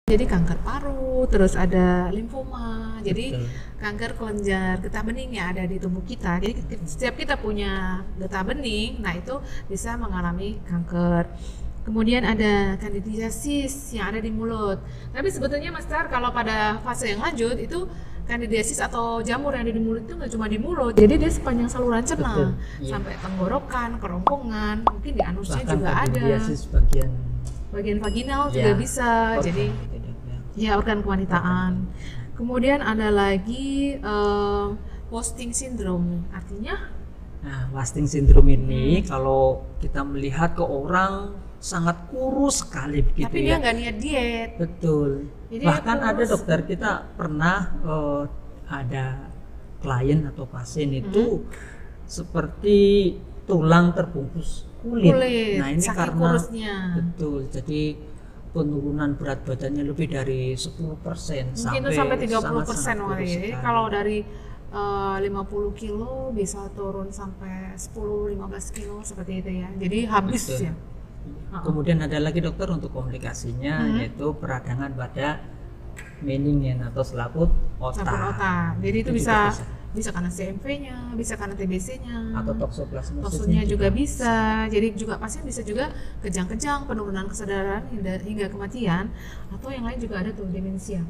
Jadi kanker paru, terus ada limfoma. Jadi Betul. kanker kelenjar getah bening yang ada di tubuh kita. Jadi setiap kita punya getah bening, nah itu bisa mengalami kanker. Kemudian ada kandidiasis yang ada di mulut. Tapi sebetulnya Mas Tar, kalau pada fase yang lanjut itu kandidiasis atau jamur yang ada di mulut itu nggak cuma di mulut, jadi dia sepanjang saluran cerna. Betul, iya. Sampai tenggorokan, kerongkongan, mungkin di anusnya Bahkan juga ada. kandidiasis bagian Vaginal ya, juga bisa. organ Jadi gitu, Dok, ya. ya, organ kewanitaan. Kemudian ada lagi wasting syndrome, artinya Nah, wasting syndrome ini kalau kita melihat ke orang sangat kurus sekali begitu tapi ya. dia nggak niat diet. Betul. Jadi Bahkan dia ada kurus. dokter, kita pernah ada klien atau pasien itu seperti tulang terbungkus kulit. Kulit, Nah, ini saking karena kurusnya. betul. Jadi penurunan berat badannya lebih dari 10% Mungkin itu sampai 30% sangat-sangat kali. kurus Jadi sekali. kalau dari 50 kilo bisa turun sampai 10-15 kilo seperti itu ya. Jadi habis Betul. ya. Kemudian ada lagi dokter untuk komplikasinya yaitu peradangan pada meningen atau selaput otak. Selaput otak. Jadi itu juga bisa karena CMV-nya, bisa karena TBC-nya. atau toksoplasmosis Toksosnya juga bisa. Jadi juga pasien bisa juga kejang-kejang, penurunan kesadaran hingga kematian, atau yang lain juga ada tuh demensia.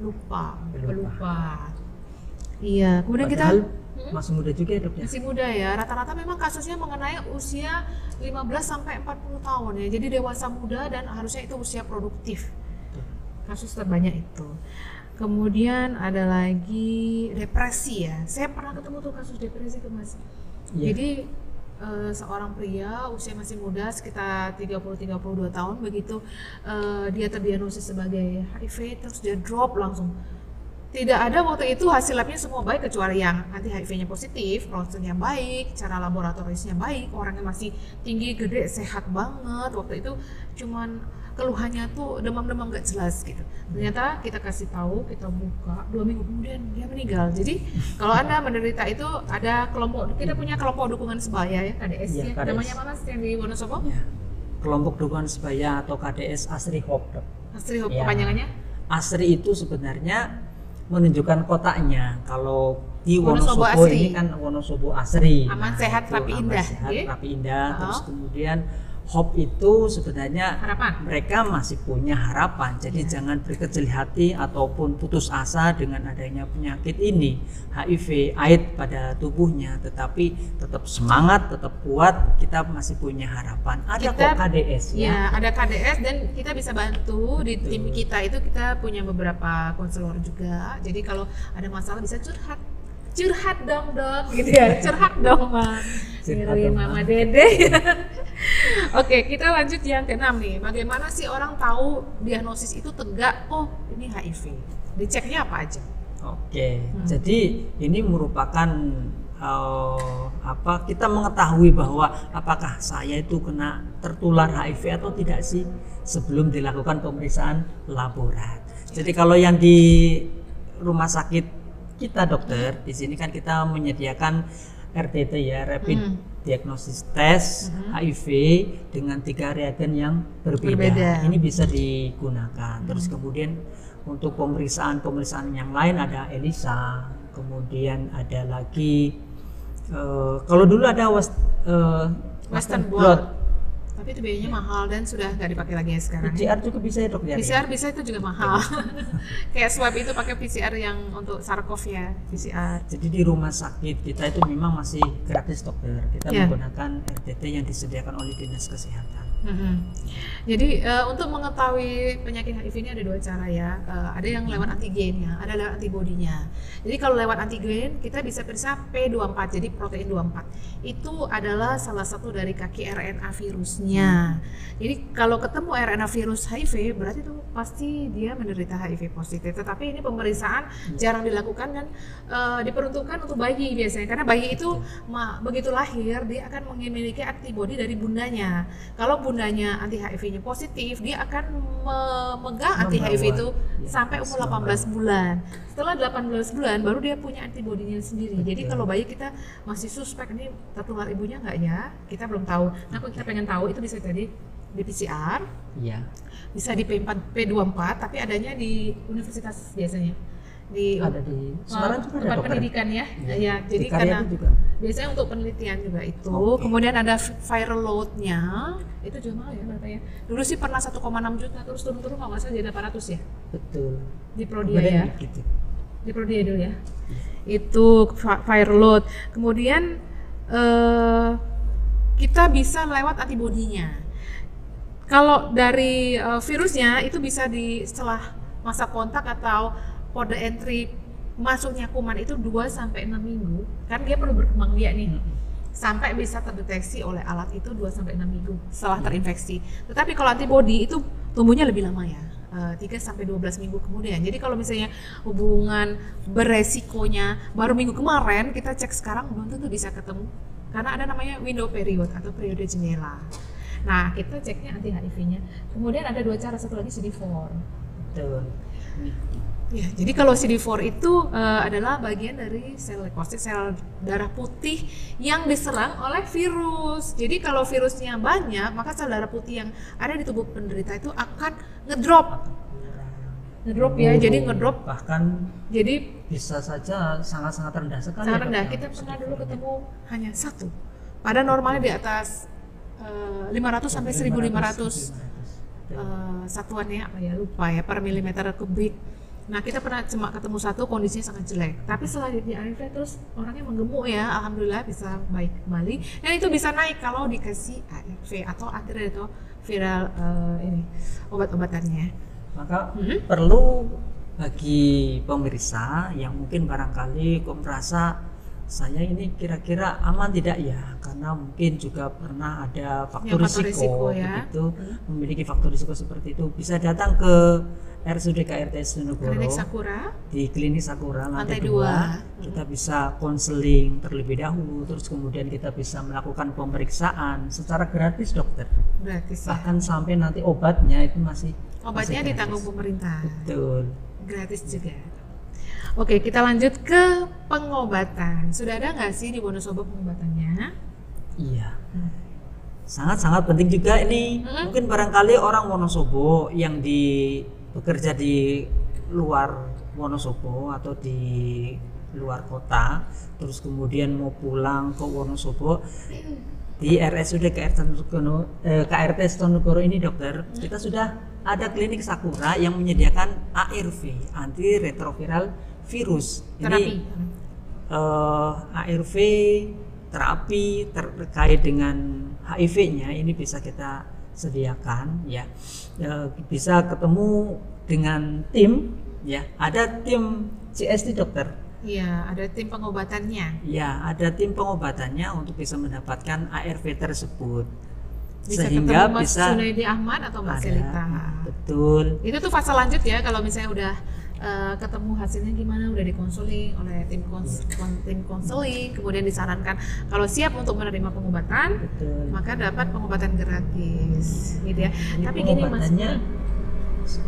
Lupa. Iya, kemudian Padahal kita masih muda juga ya, Dok ya. masih muda ya. Rata-rata memang kasusnya mengenai usia 15 sampai 40 tahun ya. Jadi dewasa muda dan harusnya itu usia produktif. Kasus terbanyak itu. Kemudian ada lagi depresi ya. Saya pernah ketemu tuh kasus depresi tuh Mas. Iya. Jadi seorang pria usia masih muda sekitar 30-32 tahun, begitu dia terdiagnosis sebagai HIV, terus dia drop langsung. Tidak ada waktu itu hasil labnya semua baik kecuali yang anti HIV-nya positif, ronsennya baik, cara laboratorisnya baik, orangnya masih tinggi, gede, sehat banget. Waktu itu cuman keluhannya tuh demam-demam gak jelas gitu. Ternyata kita kasih tahu, kita buka, 2 minggu kemudian dia meninggal. Jadi kalau Anda menderita itu ada kelompok, kita punya kelompok dukungan sebaya ya, KDS Iya, ya. KDS. Namanya apa Mas yang di Wonosobo? Ya. Kelompok dukungan sebaya atau KDS ASRI Hope, Dok. Asri Hope Ya. kepanjangannya? ASRI itu sebenarnya menunjukkan kotaknya. Kalau di Wonosobo Wonosobo Asri. ini kan Wonosobo Asri. Aman, Nah, sehat, itu rapi, aman, indah. sehat, Oke. rapi, indah. Terus Oh. kemudian Hope itu sebenarnya Harapan. mereka masih punya harapan. Jadi jangan berkecil hati ataupun putus asa dengan adanya penyakit ini, HIV, AIDS pada tubuhnya. Tetapi tetap semangat, tetap kuat. Kita masih punya harapan. Ada Kita- kok KDS ya. Ya, ada KDS dan kita bisa bantu di tim kita itu, kita punya beberapa konselor juga. Jadi kalau ada masalah bisa curhat dong dok, gitu ya, curhat dong Mas. Curhat Ngirimin dong, Mama Mas. Dede. Oke, kita lanjut yang ke-6 nih. Bagaimana sih orang tahu diagnosis itu tegak? Oh, ini HIV. Diceknya apa aja? Oke, jadi ini merupakan kita mengetahui bahwa apakah saya itu kena tertular HIV atau tidak sih sebelum dilakukan pemeriksaan laborat. Jadi kalau yang di rumah sakit kita dokter, di sini kan kita menyediakan RDT ya, Rapid Diagnosis Test HIV dengan 3 reagen yang berbeda. Ini bisa digunakan. Terus kemudian untuk pemeriksaan yang lain ada ELISA, kemudian ada lagi kalau dulu ada Western blot. Tapi itu biayanya mahal dan sudah nggak dipakai lagi ya sekarang. PCR juga bisa ya dok ya? PCR bisa, itu juga mahal. Kayak swab itu pakai PCR yang untuk SARS-CoV ya, PCR. Jadi di rumah sakit kita itu memang masih gratis dokter. Kita menggunakan RDT yang disediakan oleh Dinas Kesehatan. Jadi untuk mengetahui penyakit HIV ini ada 2 cara ya. Ada yang lewat antigennya, ada lewat antibodinya. Jadi kalau lewat antigen kita bisa periksa P24, jadi protein 24. Itu adalah salah satu dari kaki RNA virusnya. Jadi kalau ketemu RNA virus HIV berarti itu pasti dia menderita HIV positif. Tetapi ini pemeriksaan jarang dilakukan dan diperuntukkan untuk bayi biasanya, karena bayi itu begitu lahir dia akan memiliki antibodi dari bundanya. Kalau bundanya anti HIV-nya positif, dia akan memegang anti HIV itu sampai umur 18 bulan. Setelah 18 bulan baru dia punya antibodinya sendiri. Jadi kalau bayi kita masih suspek ini tertular ibunya nggak ya, kita belum tahu. Nah kalau kita pengen tahu itu bisa jadi di PCR, Iya. bisa di P4, P24, tapi adanya di universitas biasanya. Ada di Semarang juga ada tempat dokter. pendidikan ya. Iya. Ya, Di jadi Karya karena itu juga. biasanya untuk penelitian juga itu. Oke. Kemudian ada viral load-nya, itu juga mahal ya berapa ya? Dulu sih pernah 1,6 juta, terus turun-turun kalau nggak salah jadi 800 ya Betul. di Prodia Kemudian ya. gitu. Di Prodia dulu ya. Itu viral load. Kemudian kita bisa lewat antibodinya. Kalau dari virusnya itu bisa di setelah masa kontak atau kode entry masuknya kuman itu 2 sampai 6 minggu. Kan dia perlu berkembang biak nih. Sampai bisa terdeteksi oleh alat itu 2 sampai 6 minggu setelah terinfeksi. Tetapi kalau antibodi itu tumbuhnya lebih lama ya. 3 sampai 12 minggu kemudian. Jadi kalau misalnya hubungan beresikonya baru minggu kemarin, kita cek sekarang belum tentu bisa ketemu. Karena ada namanya window period atau periode jendela. Nah, kita ceknya anti HIV-nya. Kemudian ada 2 cara, satu lagi CD4. Betul. Ya, jadi kalau CD4 itu adalah bagian dari sel leukosit, sel darah putih yang diserang oleh virus. Jadi kalau virusnya banyak, maka sel darah putih yang ada di tubuh penderita itu akan ngedrop ya. Jadi ngedrop, bahkan jadi bisa saja sangat-sangat rendah sekali. sangat ya, rendah. Dok, Kita ya, pernah CD4 dulu ini. ketemu hanya 1. Pada normalnya di atas 500 sampai 1500 satuannya apa ya, lupa ya, per milimeter kubik. Nah, kita pernah cuma ketemu 1, kondisinya sangat jelek. Tapi setelah di ARV terus orangnya menggemuk ya, alhamdulillah bisa baik kembali. Dan itu bisa naik kalau dikasih ARV atau antiretroviral ini obat-obatannya. Maka perlu bagi pemirsa yang mungkin barangkali kok merasa saya ini kira-kira aman tidak ya, karena mungkin juga pernah ada faktor risiko ya. begitu, memiliki faktor risiko seperti itu, bisa datang ke RSUD KRTS Diponegoro Klinik Sakura di Klinik Sakura lantai 2. Lantai 2. Kita bisa konseling terlebih dahulu, terus kemudian kita bisa melakukan pemeriksaan secara gratis, dokter. gratis ya. Bahkan sampai nanti obatnya itu masih Obatnya gratis. ditanggung pemerintah. Betul. Gratis juga. Oke, kita lanjut ke pengobatan. Sudah ada nggak sih di Wonosobo pengobatannya? Iya. Sangat-sangat penting juga ini. Mungkin barangkali orang Wonosobo yang bekerja di luar Wonosobo atau di luar kota, terus kemudian mau pulang ke Wonosobo, di RSUD KRTS Diponegoro ini, dokter, kita sudah ada klinik Sakura yang menyediakan ARV, antiretroviral virus. Terapi. Ini ARV terapi terkait dengan HIV-nya ini bisa kita sediakan ya. Bisa ketemu dengan tim ya. Ada tim CST, dokter. Iya, ada tim pengobatannya. Ya, ada tim pengobatannya untuk bisa mendapatkan ARV tersebut. Bisa Sehingga ketemu Mas bisa Junaidi Ahmad atau Mbak ada. Selita. Betul. Itu tuh fase lanjut ya, kalau misalnya udah ketemu hasilnya gimana, udah dikonseling oleh tim konseling, kemudian disarankan kalau siap untuk menerima pengobatan, Betul. maka dapat pengobatan gratis, gitu ya. Jadi Tapi gini Mas, pengobatannya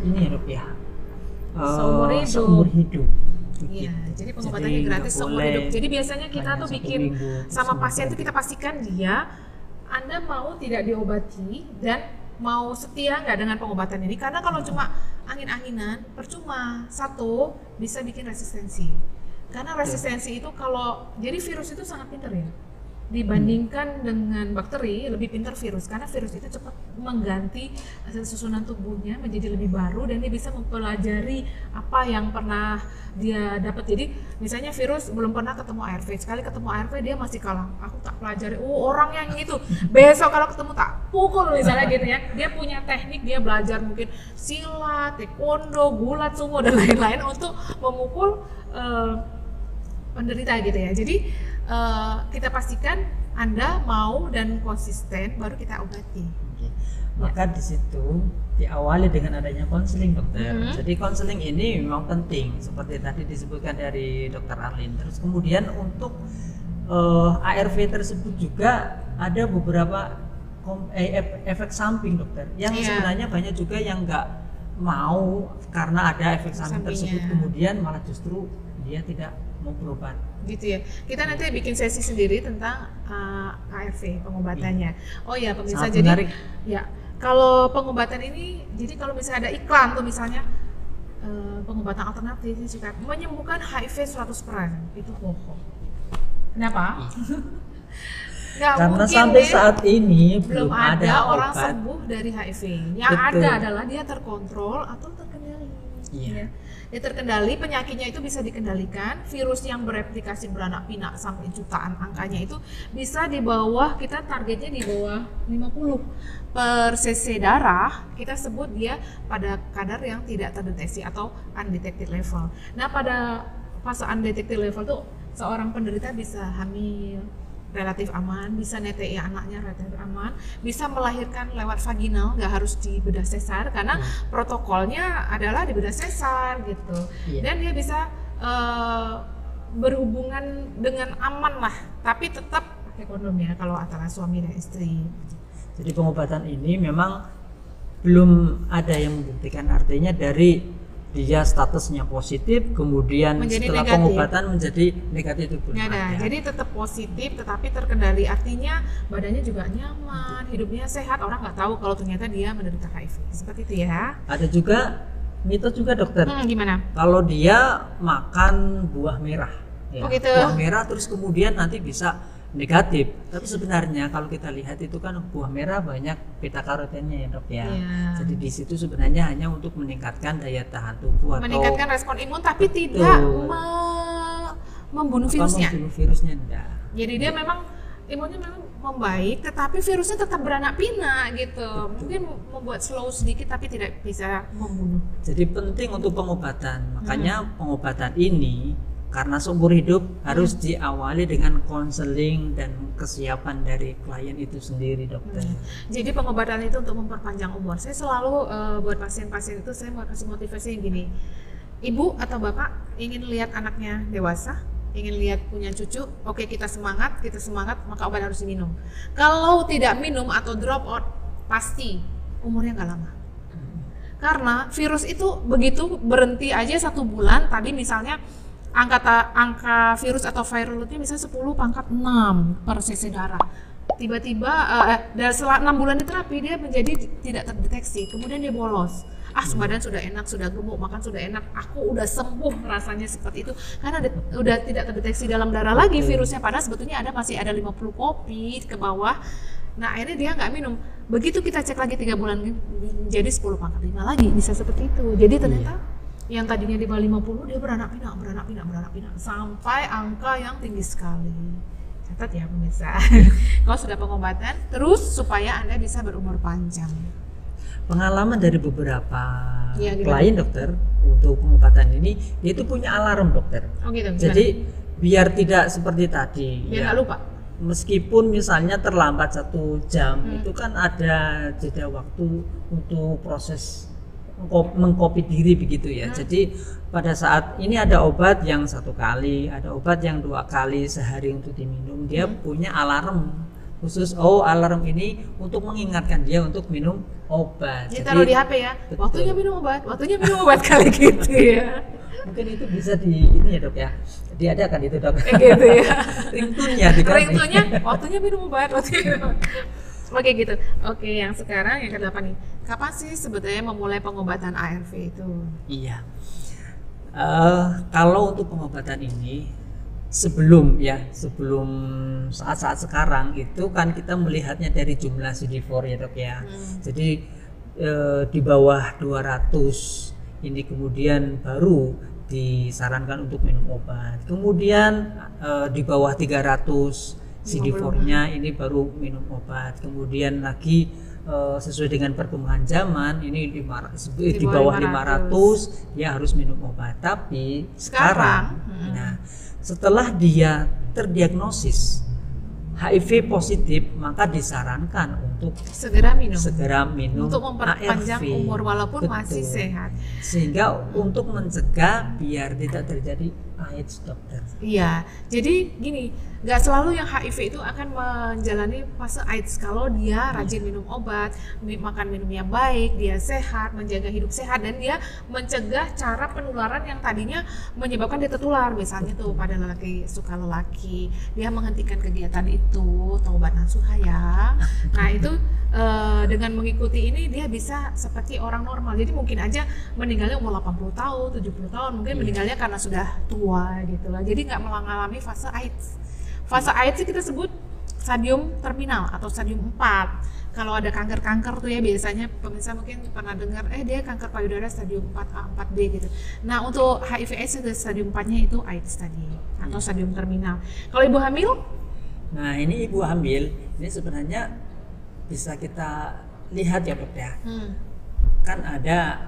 ini ya, Dok, ya. Seumur hidup. Seumur hidup. iya, Begitu. jadi pengobatannya Jadi gratis nggak seumur boleh hidup. Jadi biasanya kita hanya tuh 1 bikin minggu, sama terus pasien tuh kemudian. kita pastikan dia, Anda mau tidak diobati dan mau setia nggak dengan pengobatan ini, karena kalau cuma angin-anginan percuma. Satu, bisa bikin resistensi, karena resistensi itu kalau jadi virus itu sangat pintar ya dibandingkan dengan bakteri, lebih pintar virus karena virus itu cepat mengganti susunan tubuhnya menjadi lebih baru dan dia bisa mempelajari apa yang pernah dia dapat. Jadi misalnya virus belum pernah ketemu ARV, sekali ketemu ARV dia masih kalah, aku tak pelajari orang yang itu, besok kalau ketemu tak pukul misalnya gitu ya. Dia punya teknik, dia belajar mungkin silat, taekwondo, gulat, sumo dan lain-lain untuk memukul penderita gitu ya. Jadi kita pastikan Anda mau dan konsisten baru kita obati. Oke. Maka di situ diawali dengan adanya konseling, dokter. Jadi konseling ini memang penting seperti tadi disebutkan dari dokter Arlin. Terus kemudian untuk ARV tersebut juga ada beberapa efek samping, dokter. Yang sebenarnya banyak juga yang nggak mau karena ada efek samping tersebut, kemudian malah justru dia tidak mau berobat. Gitu ya. Kita nanti bikin sesi sendiri tentang ARV pengobatannya. Oh ya pemirsa, Sangat jadi menarik. ya Kalau pengobatan ini, jadi kalau misalnya ada iklan tuh misalnya pengobatan alternatif ini juga menyembuhkan HIV 100%, itu bohong. Kenapa? Nggak Karena mungkin sampai deh, saat ini belum ada orang obat. sembuh dari HIV. Yang Betul. ada adalah dia terkontrol atau terkendali. Iya. Ya. Dia terkendali, penyakitnya itu bisa dikendalikan. Virus yang bereplikasi beranak pinak sampai jutaan angkanya itu bisa di bawah, kita targetnya di bawah 50 per cc darah, kita sebut dia pada kadar yang tidak terdeteksi atau undetected level. Nah, pada fase undetected level tuh seorang penderita bisa hamil relatif aman, bisa NTI anaknya relatif aman, bisa melahirkan lewat vaginal, nggak harus di bedah sesar karena protokolnya adalah di bedah sesar gitu. Iya. Dan dia bisa berhubungan dengan aman lah, tapi tetap pakai kondom ya kalau antara suami dan istri. Jadi pengobatan ini memang belum ada yang membuktikan, artinya dari dia statusnya positif, kemudian Menjadi setelah negatif. pengobatan menjadi negatif itu belum Nggak ada. ada. Jadi tetap positif tetapi terkendali, artinya badannya juga nyaman, hidupnya sehat, orang nggak tahu kalau ternyata dia menderita HIV. Seperti itu ya. Ada juga mitos juga dokter, Gimana? kalau dia makan buah merah, ya, Oh, gitu. buah merah terus kemudian nanti bisa negatif. Tapi sebenarnya kalau kita lihat itu kan buah merah banyak beta karotennya ya dok ya. Iya. Jadi di situ sebenarnya hanya untuk meningkatkan daya tahan tubuh Meningkatkan respon imun tapi Betul. tidak membunuh atau virusnya. membunuh virusnya enggak. Jadi dia memang imunnya memang membaik, tetapi virusnya tetap beranak pinak gitu. Mungkin membuat slow sedikit tapi tidak bisa membunuh. Jadi penting untuk pengobatan. Makanya pengobatan ini karena seumur hidup harus diawali dengan konseling dan kesiapan dari klien itu sendiri dokter. Jadi pengobatan itu untuk memperpanjang umur. Saya selalu buat pasien-pasien itu saya mau kasih motivasi yang gini. Ibu atau bapak ingin lihat anaknya dewasa, ingin lihat punya cucu, oke kita semangat, maka obat harus diminum. Kalau tidak minum atau drop out, pasti umurnya nggak lama. Karena virus itu begitu berhenti aja 1 bulan, tadi misalnya angka virus atau viral loadnya bisa 10 pangkat 6 per cc darah. Tiba-tiba dan setelah 6 bulan diterapi dia menjadi tidak terdeteksi, kemudian dia bolos. Badan sudah enak, sudah gemuk, makan sudah enak, aku udah sembuh, rasanya seperti itu karena udah tidak terdeteksi dalam darah lagi virusnya, padahal sebetulnya masih ada 50 kopi ke bawah. Nah akhirnya dia nggak minum, begitu kita cek lagi 3 bulan jadi 10 pangkat 5 lagi, bisa seperti itu. Jadi ternyata yang tadinya di bawah 50 dia beranak pinak sampai angka yang tinggi sekali. Catat ya pemirsa. Kalau sudah pengobatan terus supaya Anda bisa berumur panjang. Pengalaman dari beberapa Iya, gimana? klien dokter untuk pengobatan ini, dia itu punya alarm dokter. Oh gitu. Gimana? Jadi biar tidak seperti tadi. Biar nggak lupa. Meskipun misalnya terlambat 1 jam, itu kan ada jeda waktu untuk proses mengkopi diri begitu ya. Jadi pada saat ini ada obat yang 1 kali, ada obat yang 2 kali sehari untuk diminum, dia punya alarm khusus. Alarm ini untuk mengingatkan dia untuk minum obat. Jadi taruh di HP ya. Betul. Waktunya minum obat kali gitu ya. Mungkin itu bisa ini ya dok ya, diadakan itu dok. Gitu ya. Ringtone-nya dikasih. Ringtone-nya waktunya minum obat. Oke gitu. Oke, yang sekarang yang ke-8 nih. Kapan sih sebetulnya memulai pengobatan ARV itu? Iya. Kalau untuk pengobatan ini sebelum saat-saat sekarang itu kan kita melihatnya dari jumlah CD4 ya dok ya. Jadi di bawah 200 ini kemudian baru disarankan untuk minum obat. Kemudian di bawah 300 CD4-nya ini baru minum obat. Kemudian lagi sesuai dengan perkembangan zaman ini di bawah 500 dia harus minum obat. Tapi sekarang nah setelah dia terdiagnosis HIV positif, maka disarankan untuk segera minum untuk memperpanjang umur walaupun masih sehat. Sehingga untuk mencegah biar tidak terjadi AIDS, dokter? Iya, jadi gini, nggak selalu yang HIV itu akan menjalani fase AIDS kalau dia rajin minum obat, makan minum yang baik, dia sehat, menjaga hidup sehat, dan dia mencegah cara penularan yang tadinya menyebabkan dia tertular. Misalnya tuh pada lelaki suka lelaki, dia menghentikan kegiatan itu, taubat nasuha ya. Nah itu dengan mengikuti ini dia bisa seperti orang normal. Jadi mungkin aja meninggalnya umur 80 tahun, 70 tahun, mungkin meninggalnya karena sudah tua gitu lah. Jadi nggak mengalami fase AIDS. Fase AIDS kita sebut stadium terminal atau stadium 4. Kalau ada kanker-kanker tuh ya biasanya pemirsa mungkin pernah dengar dia kanker payudara stadium 4A, 4B gitu. Nah, untuk HIV AIDS stadium 4-nya itu AIDS tadi atau stadium terminal. Kalau ibu hamil? Nah, ini ibu hamil ini sebenarnya bisa kita lihat ya, Dok ya. Kan ada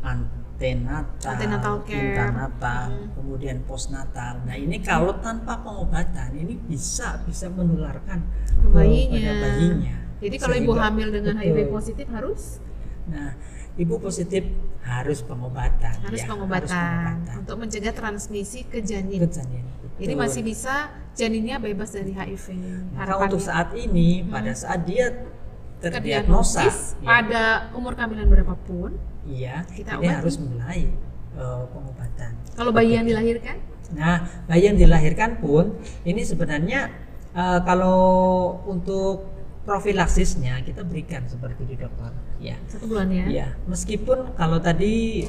antenatal, intranatal, kemudian postnatal. Nah ini kalau tanpa pengobatan ini bisa menularkan ke pada bayinya. Jadi kalau ibu hamil dengan HIV positif harus? Nah ibu positif harus pengobatan. Harus pengobatan untuk mencegah transmisi ke janin. Jadi masih bisa janinnya bebas dari HIV. Maka untuk saat ini pada saat dia terdiagnosa pada umur kehamilan berapapun, iya, ini harus mulai pengobatan. Kalau bayi yang dilahirkan? Nah, bayi yang dilahirkan pun ini sebenarnya kalau untuk profilaksisnya kita berikan seperti itu, dokter. Ya. 1 bulan ya? Iya. Meskipun kalau tadi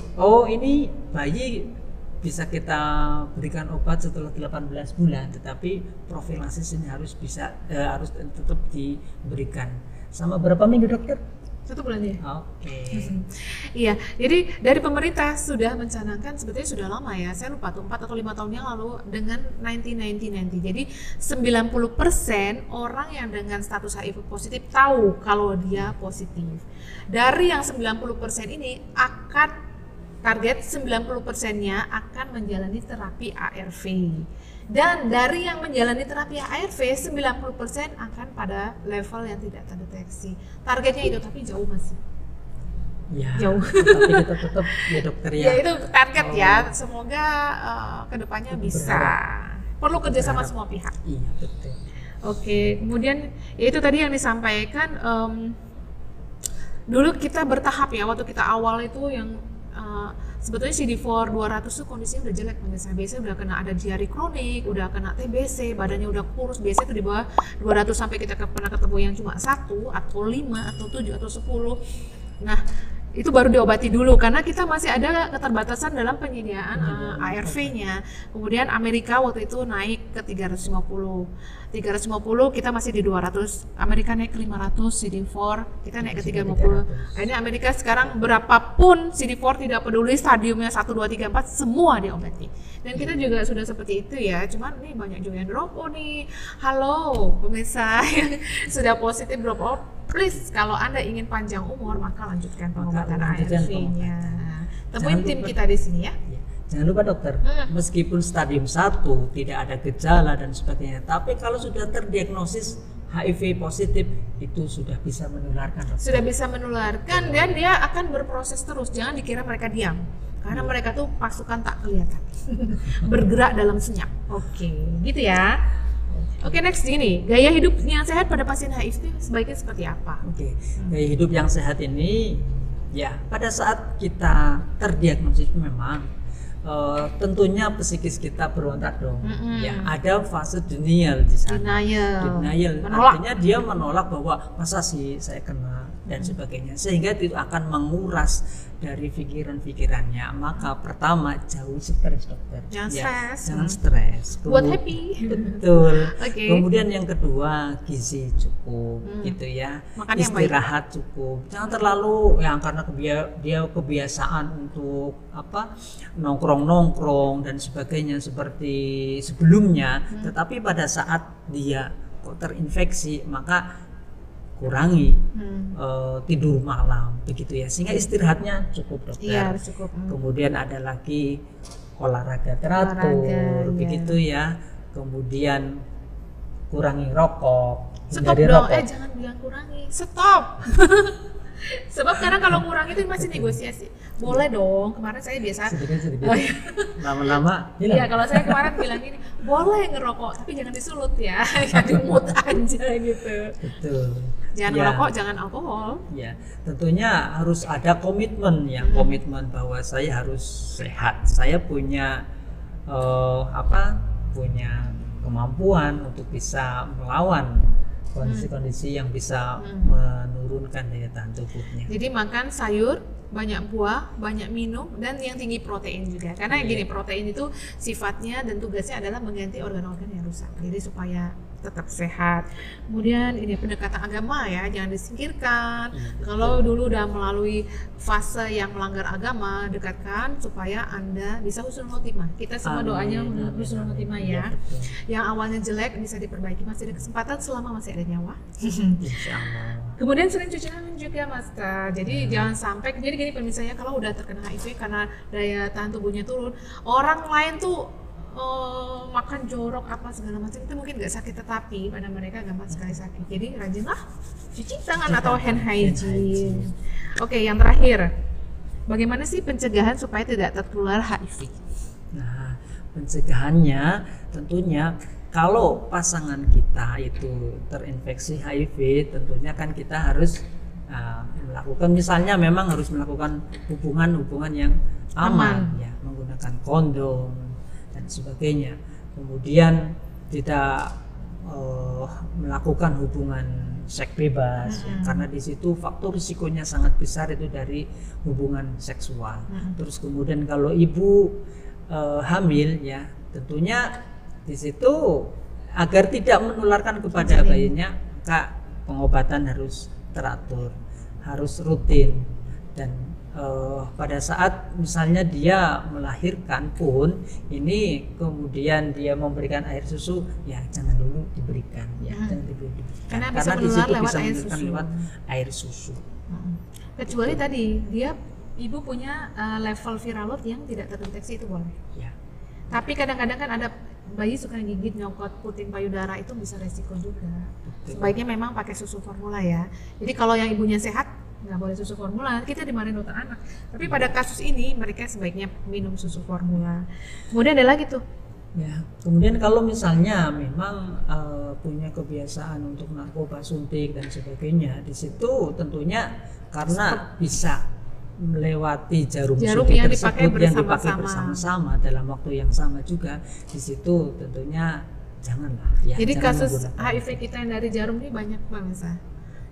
ini bayi bisa kita berikan obat setelah 18 bulan, tetapi profilaksis ini harus tetap diberikan. Sama berapa minggu, dokter? 1 bulan ya. Oke. Iya, jadi dari pemerintah sudah mencanangkan sebetulnya sudah lama ya. Saya lupa tuh 4 atau 5 tahun yang lalu dengan 90-90-90. Jadi 90% orang yang dengan status HIV positif tahu kalau dia positif. Dari yang 90% ini akan target 90%-nya akan menjalani terapi ARV. Dan dari yang menjalani terapi ARV 90% akan pada level yang tidak terdeteksi. Targetnya itu tapi jauh masih. Ya, jauh. Tapi kita tetap ya, dokter ya. Ya itu target ya. Semoga kedepannya bisa. Perlu kerjasama semua pihak. Iya betul. Oke, kemudian ya itu tadi yang disampaikan. Dulu kita bertahap ya waktu kita awal itu yang sebetulnya CD4 200 itu kondisinya udah jelek pemirsa. Biasanya udah kena ada diare kronik, udah kena TBC, badannya udah kurus. Biasanya itu di bawah 200 sampai kita pernah ketemu yang cuma 1 atau 5 atau 7 atau 10. Nah, itu baru diobati dulu karena kita masih ada keterbatasan dalam penyediaan ARV-nya. Kemudian Amerika waktu itu naik ke 350 kita masih di 200, Amerika naik ke 500, CD4 kita naik ke 350. Nah, ini Amerika sekarang berapapun CD4 tidak peduli stadiumnya 1, 2, 3, 4 semua diobati. Dan kita juga sudah seperti itu ya, cuman nih banyak juga yang drop out nih. Halo pemirsa yang sudah positif drop out, please kalau Anda ingin panjang umur maka lanjutkan pengobatan ARV-nya. Temuin tim kita di sini ya. Jangan lupa dokter, meskipun stadium 1 tidak ada gejala dan sebagainya, tapi kalau sudah terdiagnosis HIV positif itu sudah bisa menularkan. Dokter. Sudah bisa menularkan dan dia akan berproses terus. Jangan dikira mereka diam. Karena mereka tuh pasukan tak kelihatan. Bergerak dalam senyap. Oke, gitu ya. Oke, next gini, gaya hidup yang sehat pada pasien HIV itu sebaiknya seperti apa? Oke, gaya hidup yang sehat ini ya pada saat kita terdiagnosis memang tentunya psikis kita berontak dong. Ya, ada fase denial di sana. Denial. Artinya dia menolak bahwa masa sih saya kena dan sebagainya. Sehingga itu akan menguras dari pikiran-pikirannya. Maka pertama jauhi stres, dokter. Jangan stres. Buat happy. Betul. Kemudian yang kedua gizi cukup, gitu ya. Makan istirahat cukup. Jangan terlalu karena dia kebiasaan untuk nongkrong dan sebagainya seperti sebelumnya. Tetapi pada saat dia terinfeksi maka kurangi tidur malam begitu ya, sehingga istirahatnya cukup, dokter. Iya, cukup. Kemudian ada lagi olahraga teratur begitu ya. Kemudian kurangi rokok. Stop dong, jangan bilang kurangi, stop. Sebab karena kalau ngurang itu masih negosiasi. Boleh dong, kemarin saya biasa. Sedikit. Lama-lama Iya, kalau saya kemarin bilang gini, boleh ngerokok, tapi jangan disulut ya, ya dimut aja gitu. betul. Jangan Ya. ngerokok, jangan alkohol. Ya, tentunya harus ada komitmen ya, komitmen bahwa saya harus sehat. Saya punya punya kemampuan untuk bisa melawan kondisi-kondisi yang bisa menurunkan daya tahan tubuhnya. Jadi makan sayur, banyak buah, banyak minum, dan yang tinggi protein juga. Karena gini, protein itu sifatnya dan tugasnya adalah mengganti organ-organ yang rusak. Jadi supaya tetap sehat. Kemudian ini pendekatan agama ya, jangan disingkirkan. Kalau dulu udah melalui fase yang melanggar agama, dekatkan supaya Anda bisa husnul khotimah. Kita semua doanya husnul khotimah ya. Betul. Yang awalnya jelek bisa diperbaiki, masih ada kesempatan selama masih ada nyawa. Insya Allah. Kemudian sering cuci tangan juga, Master. Jadi jangan sampai, jadi gini misalnya kalau udah terkena HIV karena daya tahan tubuhnya turun, orang lain tuh makan jorok apa segala macam itu mungkin nggak sakit, tetapi pada mereka gampang sekali sakit. Jadi rajinlah cuci tangan atau hand hygiene. Oke, yang terakhir, bagaimana sih pencegahan supaya tidak tertular HIV? Nah, pencegahannya tentunya kalau pasangan kita itu terinfeksi HIV, tentunya kan kita harus melakukan, misalnya memang harus melakukan hubungan yang aman. Ya, menggunakan kondom dan sebagainya. Kemudian tidak melakukan hubungan seks bebas ya, karena di situ faktor risikonya sangat besar itu dari hubungan seksual. Terus kemudian kalau ibu hamil ya, tentunya di situ agar tidak menularkan kepada bayinya, maka pengobatan harus teratur, harus rutin, dan pada saat misalnya dia melahirkan pun ini kemudian dia memberikan air susu, ya jangan dulu diberikan ya, jangan dulu diberikan Karena karena bisa di menular situ lewat bisa air menularkan susu. lewat air susu. Kecuali tadi dia ibu punya level viral load yang tidak terdeteksi, itu boleh. Ya. Tapi kadang-kadang kan ada bayi suka gigit, nyokot puting payudara, itu bisa resiko juga. Sebaiknya memang pakai susu formula ya. Jadi kalau yang ibunya sehat nggak boleh susu formula, kita dimarahin dokter anak. Tapi pada kasus ini mereka sebaiknya minum susu formula. Kemudian ada lagi tuh. Ya, kemudian kalau misalnya memang punya kebiasaan untuk narkoba suntik dan sebagainya, di situ tentunya karena bisa melewati jarum suntik yang tersebut dipakai yang dipakai bersama-sama. bersama-sama dalam waktu yang sama juga, di situ tentunya janganlah ya. Jadi jangan kasus menggunakan HIV kita yang dari jarum ini banyak banget.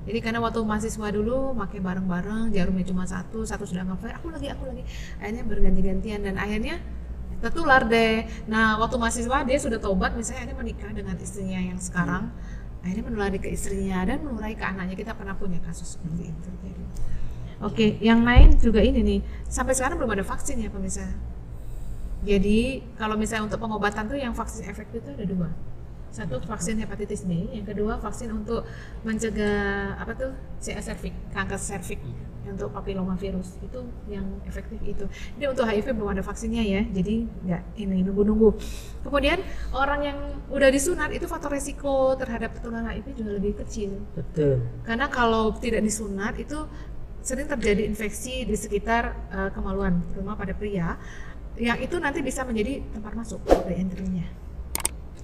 Jadi karena waktu mahasiswa dulu pakai bareng-bareng, jarumnya cuma satu sudah nge-flare, aku lagi, akhirnya berganti-gantian dan akhirnya tertular deh. Nah waktu mahasiswa dia sudah tobat, misalnya dia menikah dengan istrinya yang sekarang, akhirnya menulari ke istrinya dan menulari ke anaknya. Kita pernah punya kasus seperti itu. Jadi, oke, yang lain juga ini nih, sampai sekarang belum ada vaksin ya pemirsa. Jadi kalau misalnya untuk pengobatan tuh yang vaksin efektif itu ada dua. Satu vaksin hepatitis B, yang kedua vaksin untuk mencegah CA cervix, kanker cervix, untuk papilomavirus, itu yang efektif itu. Jadi untuk HIV belum ada vaksinnya ya, jadi nggak ini nunggu-nunggu. Kemudian orang yang udah disunat itu faktor resiko terhadap tertular HIV juga lebih kecil. Betul. Karena kalau tidak disunat itu sering terjadi infeksi di sekitar kemaluan, terutama pada pria, yang itu nanti bisa menjadi tempat masuk dari entry-nya.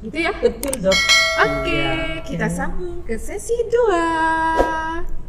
Gitu ya? Betul, Dok. Oke, kita sambung ke sesi 2.